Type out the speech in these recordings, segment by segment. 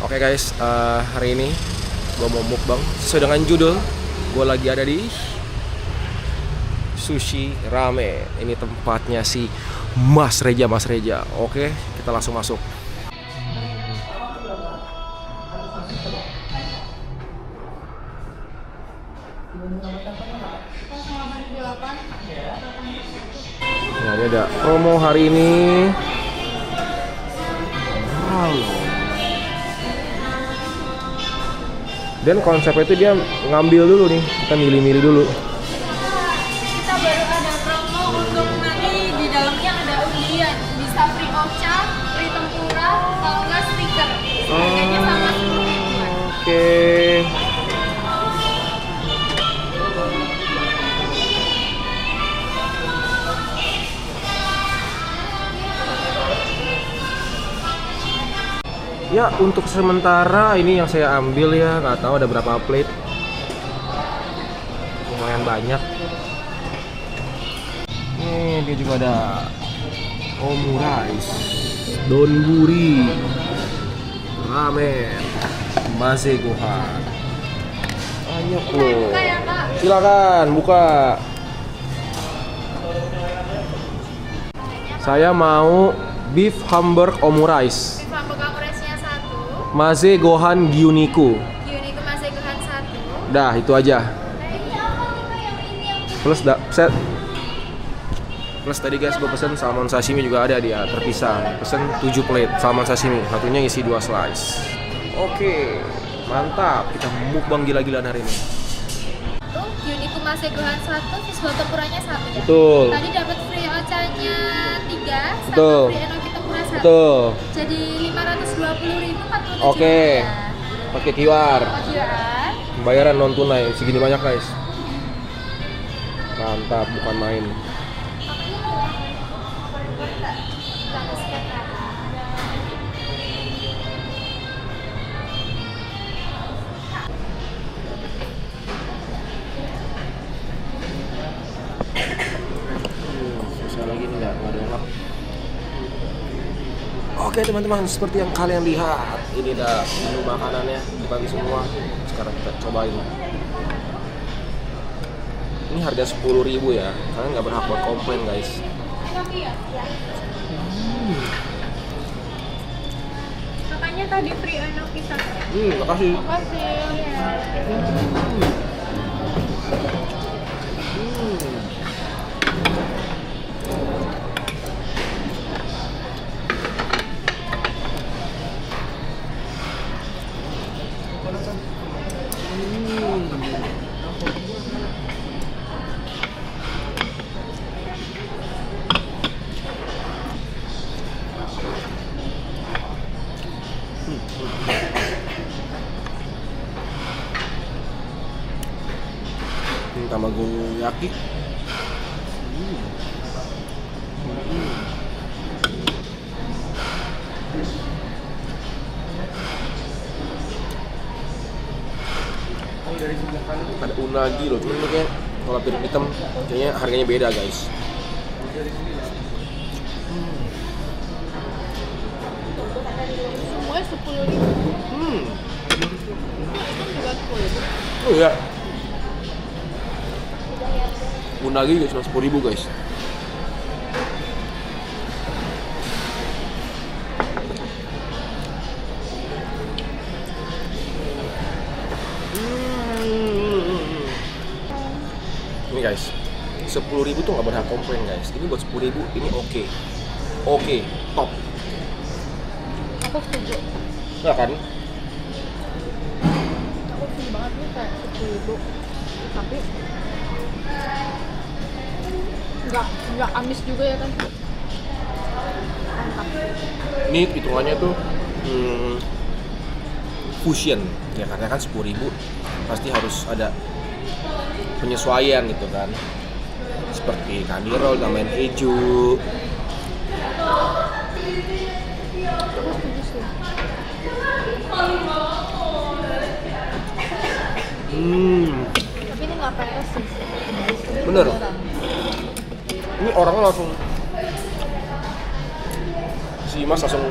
Oke guys, hari ini gue mau mukbang sesuai dengan judul. Gue lagi ada di Sushi Rame. Ini tempatnya si Mas Reja. Oke, kita langsung masuk. Nah, ini ada promo hari ini. Wow. Dan konsepnya itu dia ngambil dulu nih, kita milih-milih dulu. Kita baru ada promo untuk nanti di dalamnya ada undian, bisa free ocha, free tempura, kalau nggak stiker. Harganya sama 10 ribuan. Oke. Ya, untuk sementara ini yang saya ambil ya, nggak tahu ada berapa plate. Lumayan banyak. Nih, dia juga ada omurice, donburi, ramen, maze gohan. Banyak loh. Buka ya, Kak? Silakan buka. Saya mau beef hamburg omurice. Beef hamburg omurice-nya 1, Maze Gohan Gyuniku. Gyuniku masih gohan 1. Dah, itu aja. Plus tadi guys, gue pesen salmon sashimi juga ada dia, terpisah. Pesen 7 plate salmon sashimi, satunya isi 2 slice. Oke, mantap. Kita mukbang gila-gilaan hari ini. Tuh, Gyuniku masih gohan 1, fish roll tempuranya 1 ya? Betul. Tadi dapat free ocha-nya 3, sama Betul. free enoki tempura 1. Betul. Jadi 520.000, 47 Oke. ya. Pakai QR. QR. Pembayaran non tunai segini banyak guys. Mantap, bukan main. Susah lagi nih, nggak ada lengkap. Oke teman-teman, seperti yang kalian lihat, ini ada menu makanannya dibagi semua. Sekarang kita cobain. Ini harga 10.000 ya. Kalian nggak berhak buat komplain guys. Makanya tadi free enoki 1. Makasih. Makasih. Ini tamago yaki. Dari sebelah kanan tuh ada unagi loh, cuman kayak kalau piring hitam kayaknya harganya beda guys. Semuanya 10.000. Juga 10.000. Oh iya. Unagi juga cuma 10.000 guys. Ini guys, 10.000 tuh nggak berhak komplain guys. Ini buat 10.000 ini oke. Oke, top. Aku setuju. Nggak kan? Aku setuju banget nih kayak 10.000. Tapi nggak amis juga ya kan? Mantap. Ini hitungannya tuh fusion ya, karena kan 10.000 pasti harus ada penyesuaian gitu kan, seperti candy roll tambahin keju. Aku setuju sih. Tapi ini nggak pedes sih. Bener. Ini orangnya langsung, si Mas langsung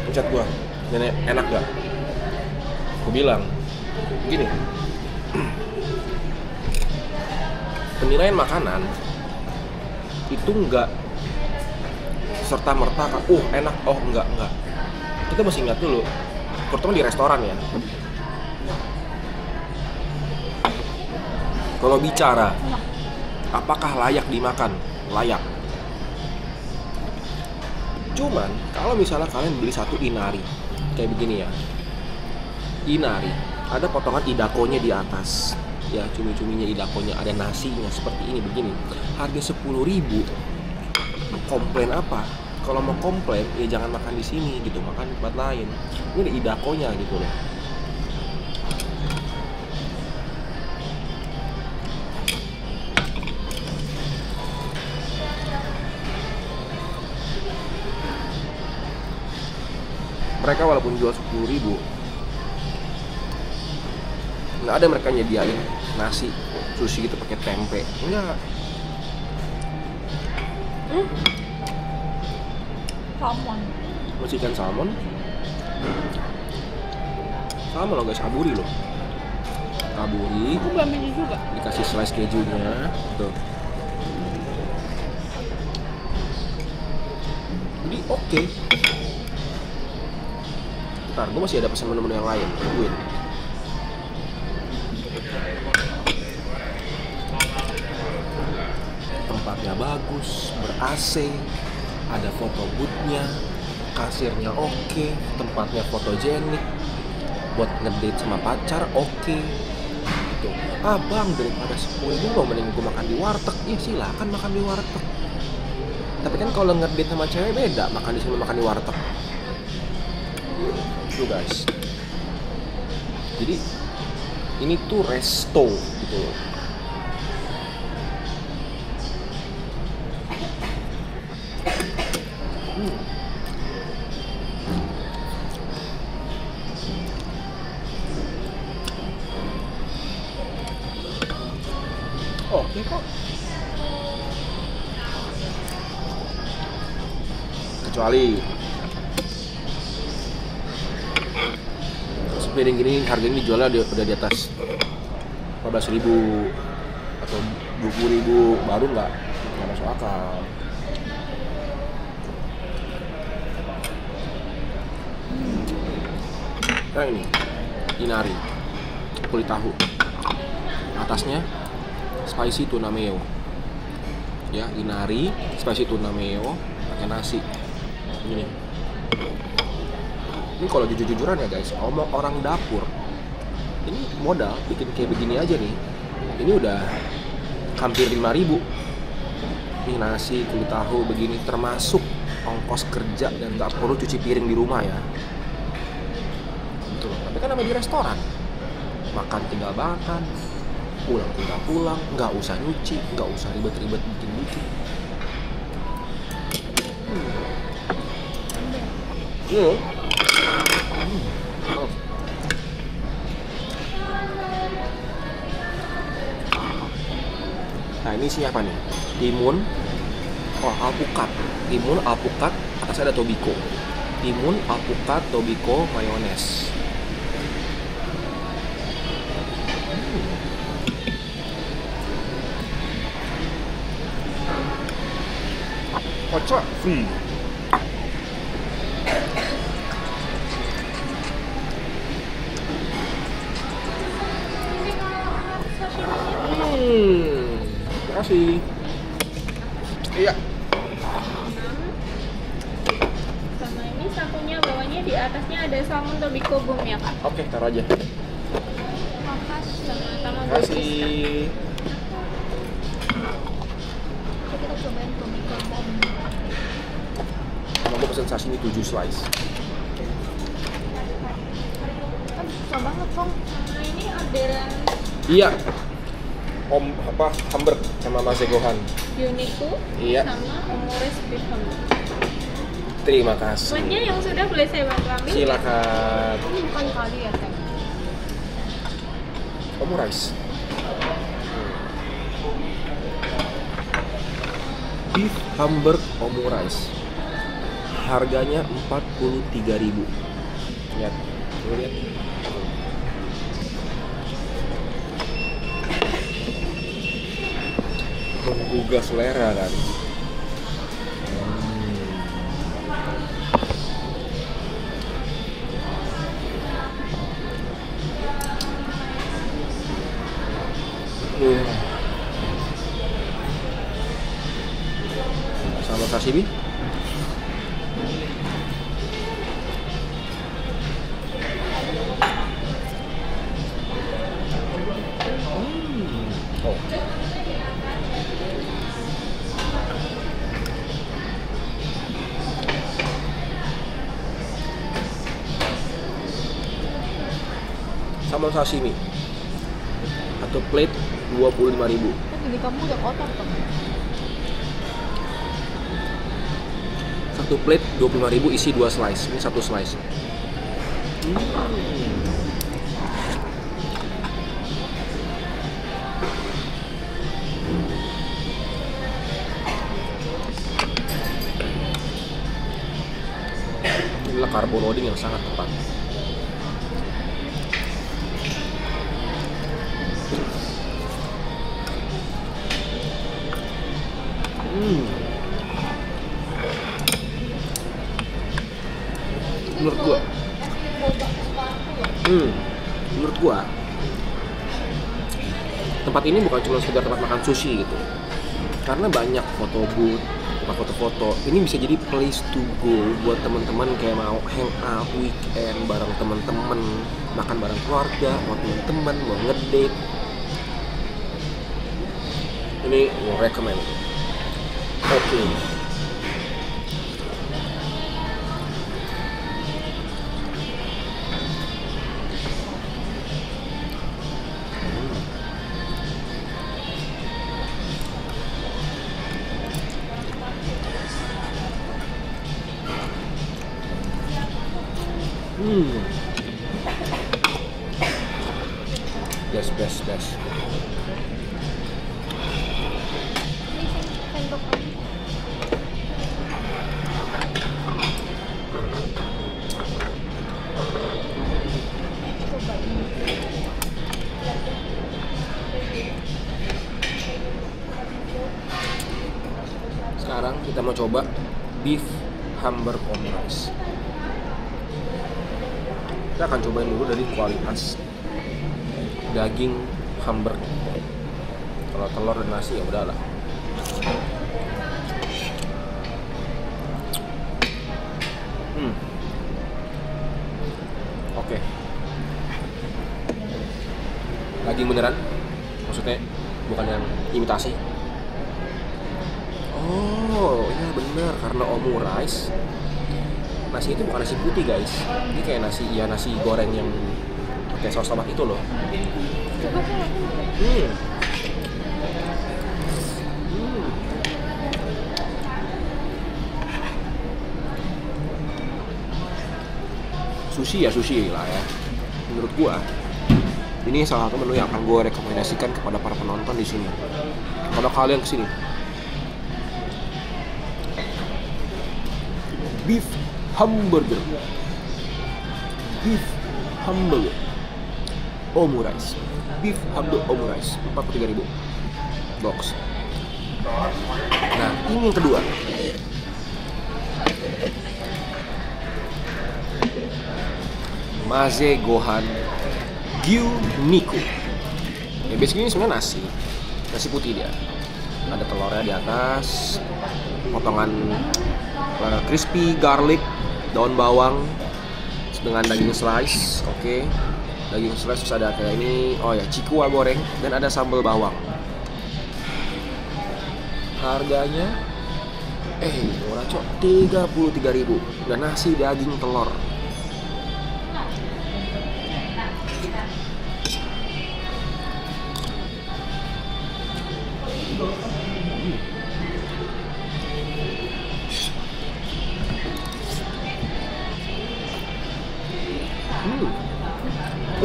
pencet gua. Nenek enak gak? Aku bilang gini, penilaian makanan itu nggak serta merta enak, enggak. Kita mesti ingat dulu, terutama di restoran ya. Kalau bicara apakah layak dimakan, layak. Cuman kalau misalnya kalian beli satu inari kayak begini ya, inari ada potongan idakonya di atas ya, cumi-cuminya, idakonya, ada nasinya seperti ini begini, harga 10.000. Komplain apa? Kalau mau komplain ya jangan makan di sini gitu, makan di tempat lain. Ini ada idakonya gitu loh. Mereka walaupun jual 10.000, nggak ada mereka nyediain nasi sushi gitu pakai tempe, enggak. Salmon. Masih ikan salmon sama loh guys, aburi loh, aburi Aku belum ini juga. dikasih slice kejunya tuh. Jadi oke. Ntar gue masih ada pesan menu-menu yang lain, tungguin. Tempatnya bagus, ber-AC, ada foto booth-nya, kasirnya oke, tempatnya fotogenik, buat ngedate sama pacar oke. Gitu. Bang, daripada 10.000 mau mending gue makan di warteg. Ya silakan makan di warteg. Tapi kan kalau ngedate sama cewek beda, makan di sini makan di warteg. Tuh guys. Jadi ini tuh resto gitu loh. Oke kok. Kecuali piring gini harganya dijualnya udah di atas 14.000 atau 20.000, baru nggak masuk akal. Nah ini inari kulit tahu, atasnya spicy tuna mayo ya, inari spicy tuna mayo pakai nasi ini. Ini kalau jujur-jujuran ya guys, omong orang dapur, ini modal bikin kayak begini aja nih, ini udah hampir 5.000. Ini nasi kulit tahu begini termasuk ongkos kerja dan nggak perlu cuci piring di rumah ya. Betul. Tapi kan namanya di restoran, makan tinggal makan, pulang tinggal pulang, nggak usah nyuci, nggak usah ribet-ribet bikin-bikin. Nah ini isinya apa nih? Timun, alpukat, timun, alpukat, atasnya ada tobiko. Timun, alpukat, tobiko, mayones. Kocok free. Terima kasih. Iya. Sama ini satunya bawahnya di atasnya ada salmon tobiko boom ya kak. Oke, taruh aja. Makasih. Sama-sama. Terima kasih. Kita cobain tobiko boom. Mau gue pesen sashimi 7 slice. Kan susah banget Tom. Nah ini orderan Iya. Hamburg sama Mas Gohan. Uniku Iya. sama omores beef hamburg. Terima kasih. Kuenya yang sudah boleh saya bantu ambil? Silakan. Ini bukan kali ya Tem. Omurice. Beef Hamburg Omurice. Harganya 43.000. Lihat, lu lihat. Menggugah selera kan. Sama sashimi. Oh. Salmon sashimi. Satu plate 25.000. Jadi kamu udah kotor tuh. Satu plate 25.000 isi 2 slice. Ini 1 slice. Inilah carbo loading yang sangat tepat. Menurut gua tempat ini bukan cuma sekedar tempat makan sushi gitu, karena banyak foto booth, tempat foto-foto. Ini bisa jadi place to go buat teman-teman kayak mau hang out weekend bareng teman-teman, makan bareng keluarga, mau teman-teman mau ngedate. Ini gua recommend. Oke. Best. Sekarang kita mau coba beef hamburger omurice. Kita akan cobain dulu dari kualitas daging hamburger. Kalau telur dan nasi ya udahlah. Oke. Daging beneran, maksudnya bukan yang imitasi. Oh iya bener, karena omurice nasi itu bukan nasi putih guys. Ini kayak nasi goreng yang pakai saus tomat itu loh. Sushi lah ya. Menurut gua ini salah satu menu yang akan gua rekomendasikan kepada para penonton di sini. Kalau kalian kesini, beef hamburger omurice, beef hamburger omurice 43.000 box. Nah ini yang kedua. Maze Gohan Gyu Niku. Ya basically ini sebenarnya nasi putih dia. Ada telurnya di atas, potongan crispy garlic, daun bawang dengan daging slice. Oke. Daging slice terus ada kayak ini, cikua goreng dan ada sambal bawang. Harganya murah cok, 33.000 dan nasi daging telur.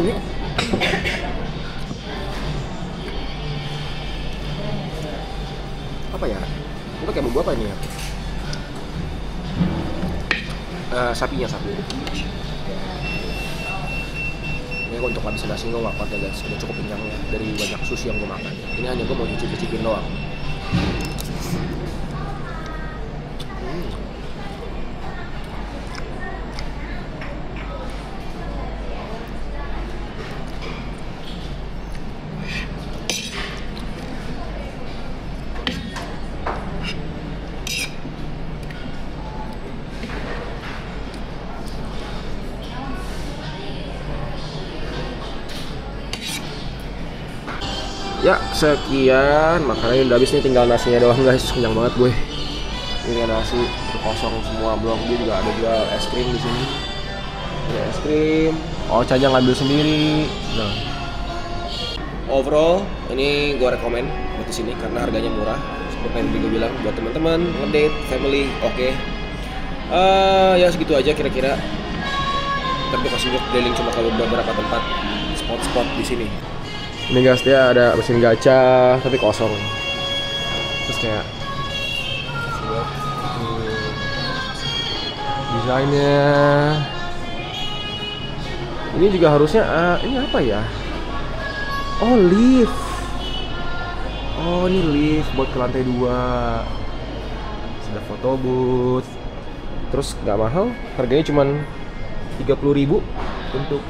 Ini apa ya? Ini pakai bumbu apa ini ya? Sapi. Kayaknya untuk habisin nasi gue gak kuat ya guys, udah cukup kenyangnya dari banyak sushi yang gue makan. Ini hanya gue mau cicip-cicipin doang. Ya sekian, makanannya udah habis nih, tinggal nasinya doang guys. Kenyang banget gue. Ini nasi udah kosong semua, belum. Dia juga ada jual es krim di sini. Ada es krim. Ocha-nya ngambil sendiri. Nah. Overall, ini gue rekomen buat di sini karena harganya murah. Seperti yang tadi gue bilang, buat teman-teman ngedate, family, oke. Ya segitu aja kira-kira. Ntar gue kasih keliling cuma kalau beberapa tempat spot-spot di sini. Ini guys, dia ada mesin gacha tapi kosong. Terus kayak desainnya ini juga harusnya ini apa ya? Oh, lift. Oh, ini lift buat ke lantai 2. Sudah foto booth. Terus nggak mahal, harganya cuma 30.000 untuk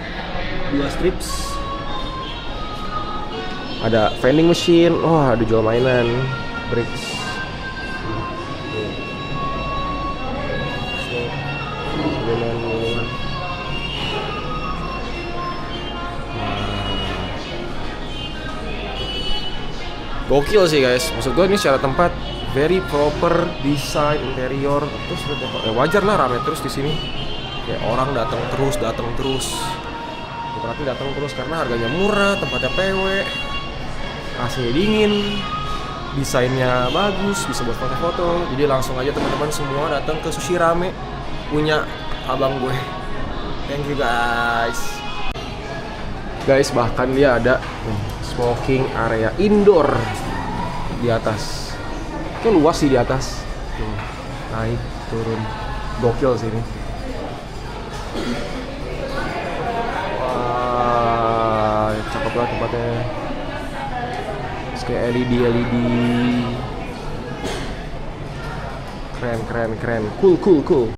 2 strips. Ada vending machine, ada jual mainan, bricks. Minuman. Gokil sih guys, maksud gue ini secara tempat very proper design interior. Terus wajar lah rame terus di sini. Kayak orang datang terus. Berarti datang terus karena harganya murah, tempatnya PW. AC dingin, desainnya bagus, bisa buat foto-foto. Jadi langsung aja teman-teman semua datang ke Sushi Rame punya abang gue. Thank you guys. Guys, bahkan dia ada smoking area indoor di atas. Kayak luas sih di atas. Naik, turun. Gokil sih ini. Wah, cakep lah tempatnya. Kayak LED keren, cool.